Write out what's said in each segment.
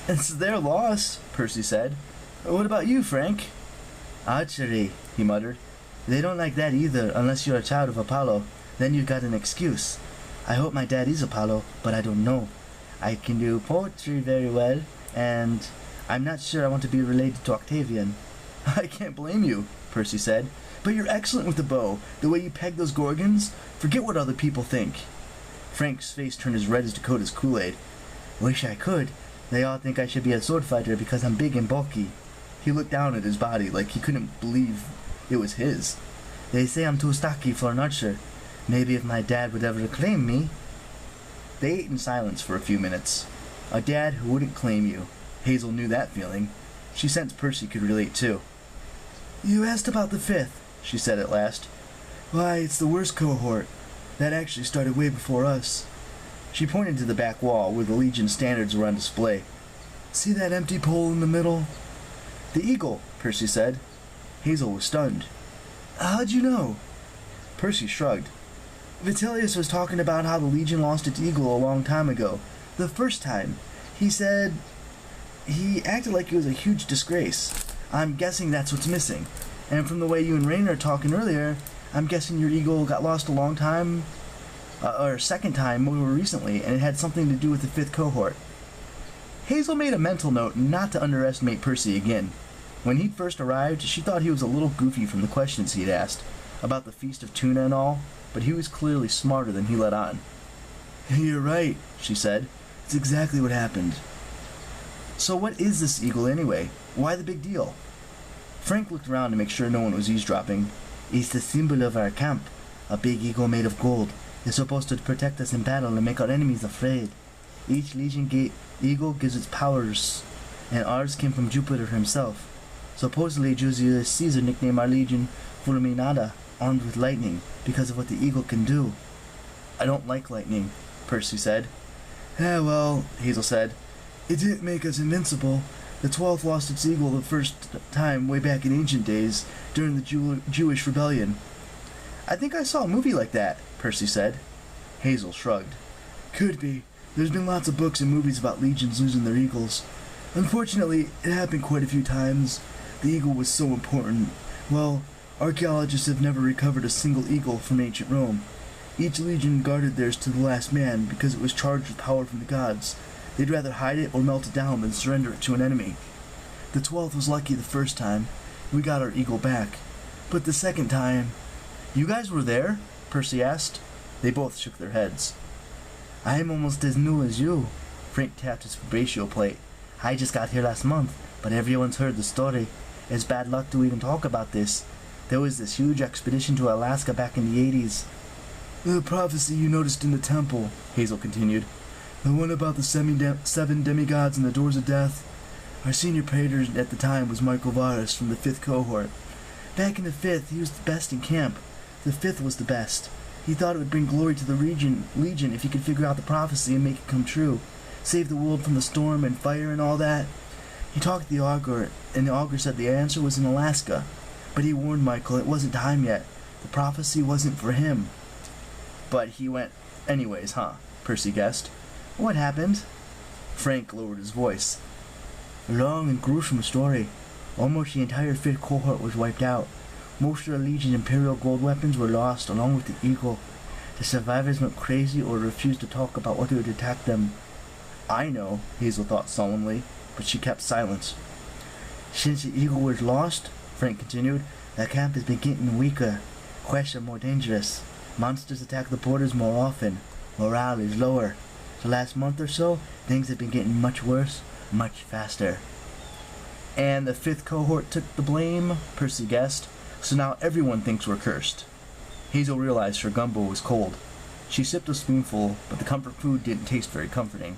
It's their loss, Percy said. What about you, Frank? Archery, he muttered. They don't like that either, unless you're a child of Apollo. Then you've got an excuse. I hope my dad is Apollo, but I don't know. I can do poetry very well, and I'm not sure I want to be related to Octavian. I can't blame you, Percy said. But you're excellent with the bow. The way you peg those gorgons, forget what other people think. Frank's face turned as red as Dakota's Kool-Aid. Wish I could. They all think I should be a sword fighter because I'm big and bulky. He looked down at his body like he couldn't believe it was his. They say I'm too stocky for an archer. Maybe if my dad would ever claim me. They ate in silence for a few minutes. A dad who wouldn't claim you. Hazel knew that feeling. She sensed Percy could relate too. You asked about the 5th, she said at last. Why, it's the worst cohort. That actually started way before us. She pointed to the back wall where the Legion standards were on display. See that empty pole in the middle? The eagle, Percy said. Hazel was stunned. How'd you know? Percy shrugged. Vitellius was talking about how the Legion lost its eagle a long time ago. The first time. He said... He acted like it was a huge disgrace. I'm guessing that's what's missing. And from the way you and Raynor are talking earlier, I'm guessing your eagle got lost a long time... or second time more recently, and it had something to do with the 5th cohort. Hazel made a mental note not to underestimate Percy again. When he'd first arrived, she thought he was a little goofy from the questions he'd asked, about the Feast of Tuna and all, but he was clearly smarter than he let on. You're right, she said. It's exactly what happened. So what is this eagle anyway? Why the big deal? Frank looked around to make sure no one was eavesdropping. It's the symbol of our camp. A big eagle made of gold. It's supposed to protect us in battle and make our enemies afraid. Each Legion eagle gives its powers, and ours came from Jupiter himself. Supposedly Julius Caesar nicknamed our Legion Fulminata, armed with lightning, because of what the eagle can do. I don't like lightning, Percy said. Yeah, well, Hazel said. It didn't make us invincible. The 12th lost its eagle the first time way back in ancient days, during the Jewish rebellion. I think I saw a movie like that, Percy said. Hazel shrugged. Could be. There's been lots of books and movies about legions losing their eagles. Unfortunately, it happened quite a few times. The eagle was so important. Well, archaeologists have never recovered a single eagle from ancient Rome. Each legion guarded theirs to the last man because it was charged with power from the gods. They'd rather hide it or melt it down than surrender it to an enemy. The 12th was lucky the first time. We got our eagle back. But the second time... You guys were there? Percy asked. They both shook their heads. I'm almost as new as you. Frank tapped his vibratio plate. I just got here last month, but everyone's heard the story. It's bad luck to even talk about this. There was this huge expedition to Alaska back in the 80s. The prophecy you noticed in the temple, Hazel continued. The one about the 7 demigods and the doors of death. Our senior praetor at the time was Michael Varus from the 5th cohort. Back in the 5th, he was the best in camp. The 5th was the best. He thought it would bring glory to the Legion if he could figure out the prophecy and make it come true. Save the world from the storm and fire and all that. He talked to the augur, and the augur said the answer was in Alaska. But he warned Michael it wasn't time yet. The prophecy wasn't for him. But he went anyways, huh? Percy guessed. What happened? Frank lowered his voice. A long and gruesome story. Almost the entire 5th cohort was wiped out. Most of the Legion's Imperial gold weapons were lost, along with the eagle. The survivors went crazy or refused to talk about what would attack them. I know, Hazel thought sullenly, but she kept silence. Since the eagle was lost, Frank continued, the camp has been getting weaker. Quests are more dangerous. Monsters attack the borders more often. Morale is lower. The last month or so, things have been getting much worse, much faster. And the 5th cohort took the blame, Percy guessed. So now everyone thinks we're cursed. Hazel realized her gumbo was cold. She sipped a spoonful, but the comfort food didn't taste very comforting.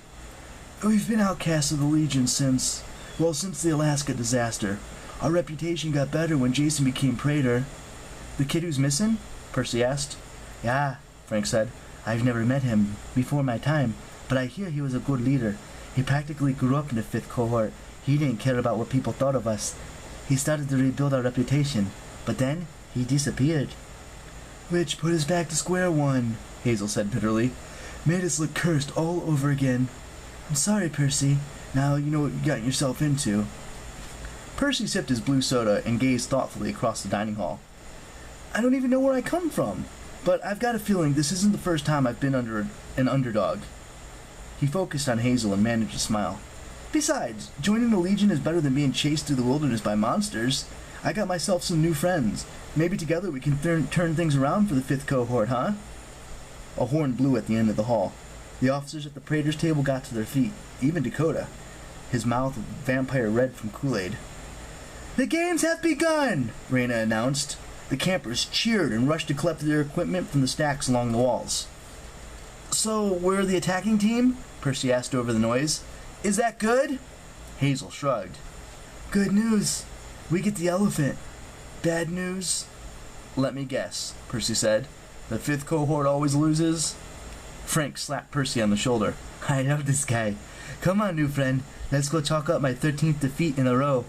We've been outcasts of the Legion since the Alaska disaster. Our reputation got better when Jason became praetor. The kid who's missing? Percy asked. Yeah, Frank said. I've never met him before my time, but I hear he was a good leader. He practically grew up in the 5th cohort. He didn't care about what people thought of us. He started to rebuild our reputation. But then, he disappeared. Which put us back to square one, Hazel said bitterly. Made us look cursed all over again. I'm sorry, Percy. Now you know what you got yourself into. Percy sipped his blue soda and gazed thoughtfully across the dining hall. I don't even know where I come from, but I've got a feeling this isn't the first time I've been under an underdog. He focused on Hazel and managed a smile. Besides, joining the Legion is better than being chased through the wilderness by monsters. I got myself some new friends. Maybe together we can turn things around for the 5th cohort, huh? A horn blew at the end of the hall. The officers at the Praetor's table got to their feet, even Dakota, his mouth vampire red from Kool-Aid. The games have begun, Raina announced. The campers cheered and rushed to collect their equipment from the stacks along the walls. So, we're the attacking team? Percy asked over the noise. Is that good? Hazel shrugged. Good news. We get the elephant. Bad news? Let me guess, Percy said. The 5th cohort always loses? Frank slapped Percy on the shoulder. I love this guy. Come on, new friend. Let's go chalk up my 13th defeat in a row.